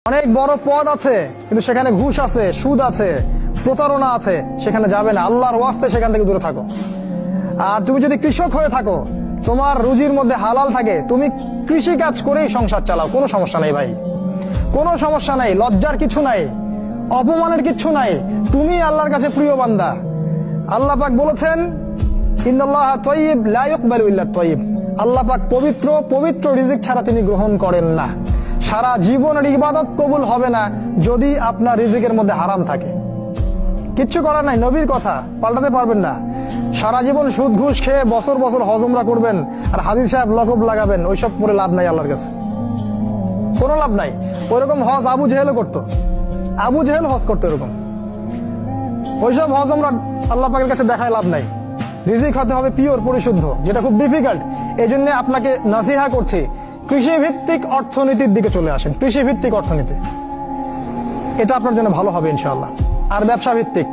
অনেক বড় পদ আছে কিন্তু সেখানে ঘুষ আছে, সুদ আছে, প্রতারণা আছে, সেখানে যাবে না। আল্লাহর ওয়াস্তে সেখান থেকে দূরে থাকো। আর তুমি যদি কৃষক হয়ে থাকো, তোমার রুজির মধ্যে হালাল থাকে, তুমি কৃষি কাজ করেই সংসার চালাও, কোনো সমস্যা নাই ভাই, কোনো সমস্যা নাই। লজ্জার কিছু নাই, অপমানের কিছু নাই। তুমি আল্লাহর কাছে প্রিয় বান্দা। আল্লাহ পাক বলেছেন, ইন্নাল্লাহা তাইয়্যিব লা ইয়াকবালু ইল্লা তাইয়্যিব। আল্লাহ পাক পবিত্র, পবিত্র রিজিক ছাড়া তিনি গ্রহণ করেন না। সারা জীবনের ইবাদত কবুল হবে না যদি আপনার রিজিকের মধ্যে হারাম থাকে। কিচ্ছু করার নাই, নবীর কথা পাল্টাতে পারবেন না। সারা জীবন সুদ ঘুষ খেয়ে বছর বছর হজ উমরা করবেন আর হাদিস সাহেব লকব লাগাবেন, ওইসব করে লাভ নাই আল্লাহর কাছে, কোনো লাভ নাই। ওইরকম হজ আবু জেহেলও করতো, আবু জেহেল হজ করতো এরকম। ওইসব হজ উমরা আল্লাহ পাকের কাছে দেখায় লাভ নাই। রিজিক হতে হবে পিওর, পরিশুদ্ধ, যেটা খুব ডিফিকাল্ট। এই জন্য আপনাকে নাসিহা করছি, কৃষিভিত্তিক অর্থনীতির দিকে চলে আসেন। কৃষিভিত্তিক অর্থনীতি, এটা আপনার জন্য ভালো হবে ইনশাআল্লাহ। আর ব্যবসা ভিত্তিক,